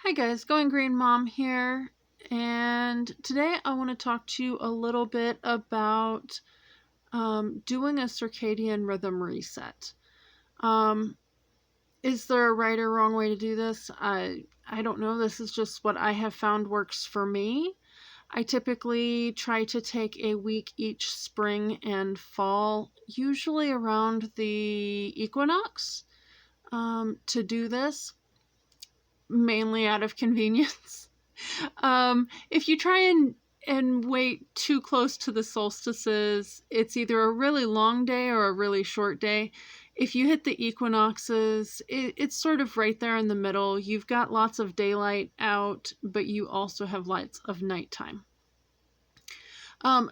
Hi guys, Goinggreenmom here, and today I want to talk to you a little bit about doing a circadian rhythm reset. Is there a right or wrong way to do this? I don't know. This is just what I have found works for me. I typically try to take a week each spring and fall, usually around the equinox, to do this, mainly out of convenience. If you try and wait too close to the solstices, it's either a really long day or a really short day. If you hit the equinoxes, it's sort of right there in the middle. You've got lots of daylight out, but you also have lots of nighttime.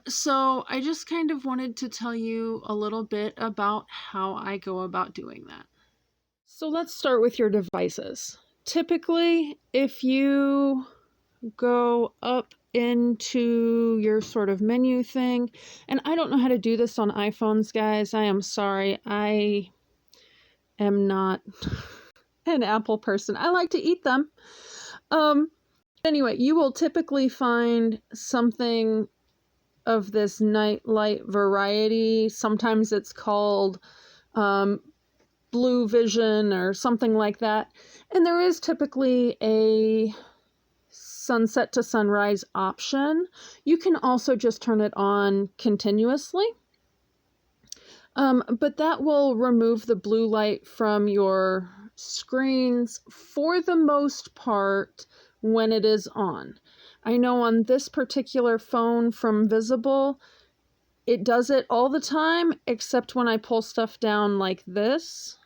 So I just kind of wanted to tell you a little bit about how I go about doing that. So let's start with your devices. Typically, if you go up into your sort of menu thing, and I don't know how to do this on iPhones, guys. I am sorry. I am not an Apple person. I like to eat them. Anyway, you will typically find something of this night light variety. Sometimes it's called Blue Vision or something like that. And there is typically a sunset to sunrise option. You can also just turn it on continuously. But that will remove the blue light from your screens for the most part when it is on. I know on this particular phone from Visible, it does it all the time, except when I pull stuff down like this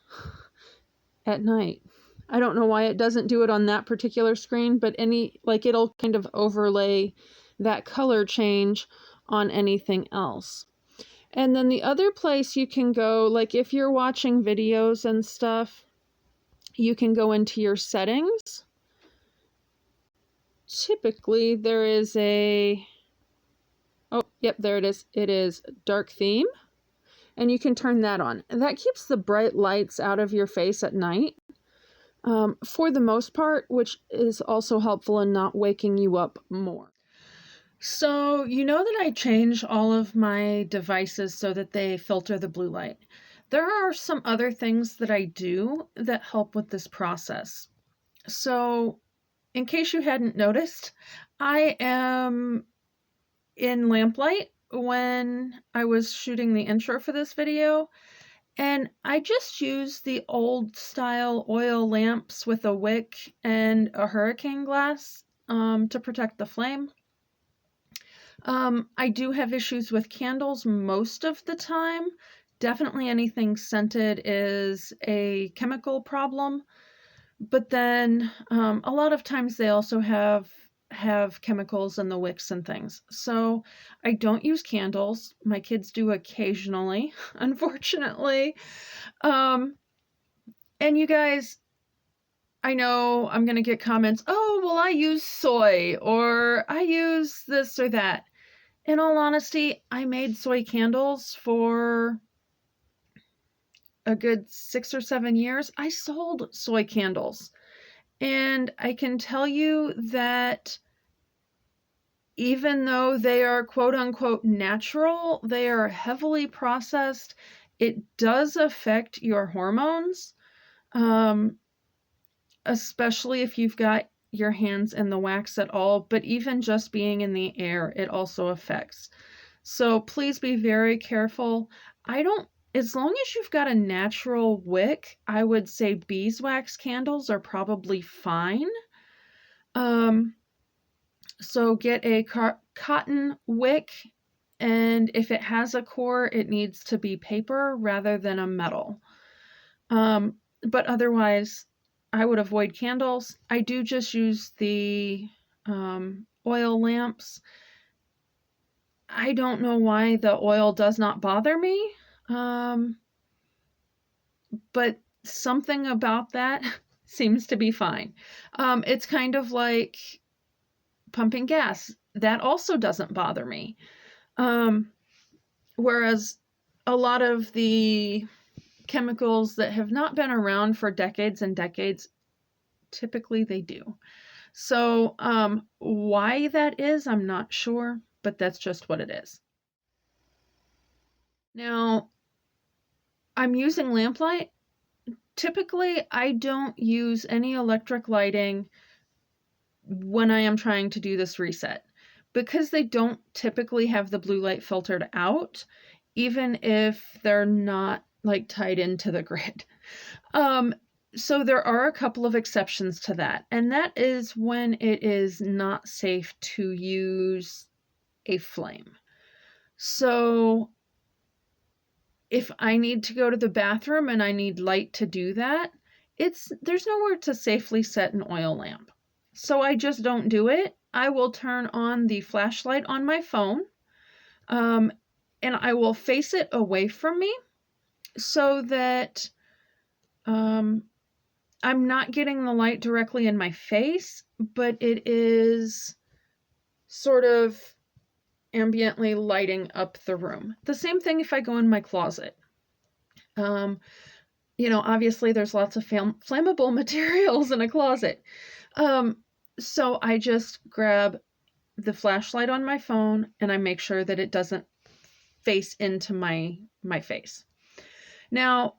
at night. I don't know why it doesn't do it on that particular screen, but it'll kind of overlay that color change on anything else. And then the other place you can go, like if you're watching videos and stuff, you can go into your settings. Typically there is there it is. It is dark theme. And you can turn that on. And that keeps the bright lights out of your face at night. For the most part, which is also helpful in not waking you up more. So you know that I change all of my devices so that they filter the blue light. There are some other things that I do that help with this process. So in case you hadn't noticed, I am in Lamplight when I was shooting the intro for this video. And I just use the old style oil lamps with a wick and a hurricane glass to protect the flame. I do have issues with candles most of the time. Definitely anything scented is a chemical problem. But then a lot of times they also have chemicals in the wicks and things. So I don't use candles. My kids do occasionally, unfortunately. And you guys, I know I'm going to get comments, oh, well, I use soy or I use this or that. In all honesty, I made soy candles for a good 6 or 7 years. I sold soy candles. And I can tell you that even though they are quote unquote natural, they are heavily processed. It does affect your hormones, especially if you've got your hands in the wax at all, but even just being in the air, it also affects. So please be very careful. As long as you've got a natural wick, I would say beeswax candles are probably fine. So get a cotton wick, and if it has a core, it needs to be paper rather than a metal. But otherwise, I would avoid candles. I do just use the oil lamps. I don't know why the oil does not bother me, but something about that seems to be fine. It's kind of like pumping gas. That also doesn't bother me. Whereas a lot of the chemicals that have not been around for decades and decades, typically they do. So why that is, I'm not sure, but that's just what it is. Now, I'm using Lamplight. Typically, I don't use any electric lighting when I am trying to do this reset because they don't typically have the blue light filtered out, even if they're not like tied into the grid. So there are a couple of exceptions to that, and that is when it is not safe to use a flame. So if I need to go to the bathroom and I need light to do that, there's nowhere to safely set an oil lamp. So I just don't do it. I will turn on the flashlight on my phone, and I will face it away from me so that I'm not getting the light directly in my face, but it is sort of ambiently lighting up the room. The same thing if I go in my closet. Obviously there's lots of flammable materials in a closet. So I just grab the flashlight on my phone and I make sure that it doesn't face into my face. Now,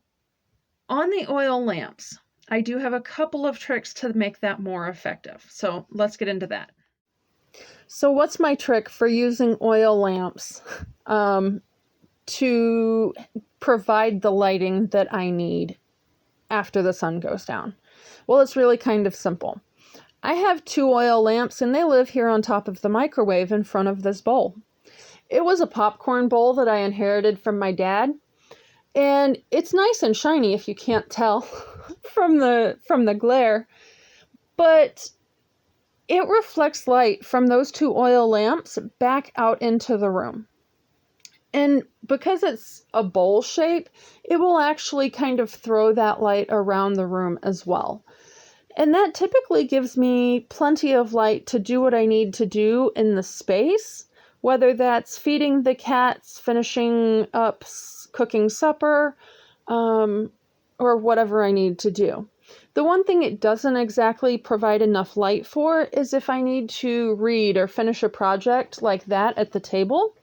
on the oil lamps, I do have a couple of tricks to make that more effective. So let's get into that. So what's my trick for using oil lamps to provide the lighting that I need after the sun goes down? Well, it's really kind of simple. I have 2 oil lamps and they live here on top of the microwave in front of this bowl. It was a popcorn bowl that I inherited from my dad. And it's nice and shiny if you can't tell from the glare. But it reflects light from those 2 oil lamps back out into the room. And because it's a bowl shape, it will actually kind of throw that light around the room as well. And that typically gives me plenty of light to do what I need to do in the space, whether that's feeding the cats, finishing up cooking supper, or whatever I need to do. The one thing it doesn't exactly provide enough light for is if I need to read or finish a project like that at the table.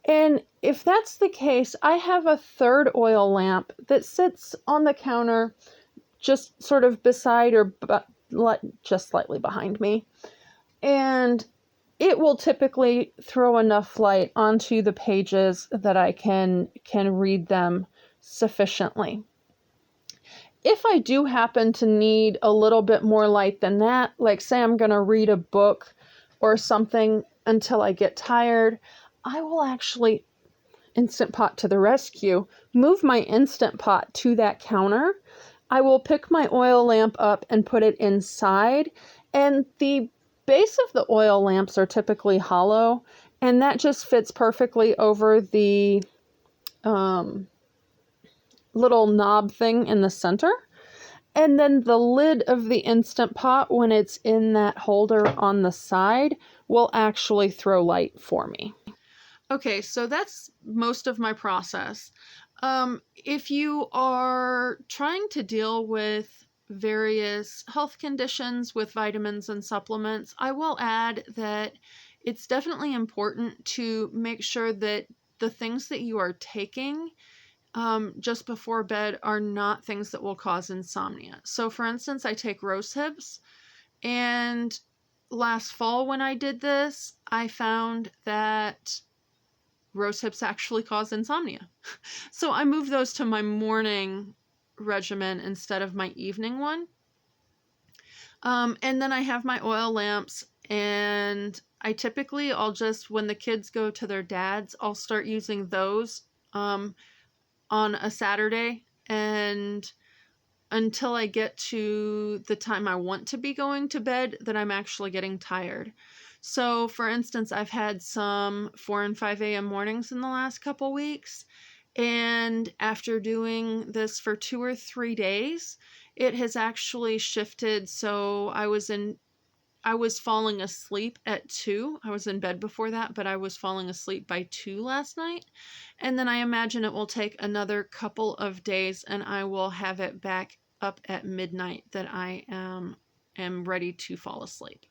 And if that's the case, I have a 3rd oil lamp that sits on the counter just sort of beside or just slightly behind me. And it will typically throw enough light onto the pages that I can read them sufficiently. If I do happen to need a little bit more light than that, like say I'm going to read a book or something until I get tired, I will actually, Instant Pot to the rescue, move my Instant Pot to that counter. I will pick my oil lamp up and put it inside, and the base of the oil lamps are typically hollow, and that just fits perfectly over the little knob thing in the center. And then the lid of the Instant Pot, when it's in that holder on the side, will actually throw light for me. Okay, so that's most of my process. If you are trying to deal with various health conditions with vitamins and supplements, I will add that it's definitely important to make sure that the things that you are taking just before bed are not things that will cause insomnia. So for instance, I take rose hips, and last fall when I did this, I found that rose hips actually cause insomnia. So I moved those to my morning regimen instead of my evening one. And then I have my oil lamps, and I'll just, when the kids go to their dads, I'll start using those on a Saturday, and until I get to the time I want to be going to bed, that I'm actually getting tired. So for instance, I've had some 4 and 5 a.m. mornings in the last couple weeks, and after doing this for 2 or 3 days, it has actually shifted. So I was falling asleep at 2. I was in bed before that, but I was falling asleep by 2 last night. And then I imagine it will take another couple of days and I will have it back up at midnight that I am ready to fall asleep.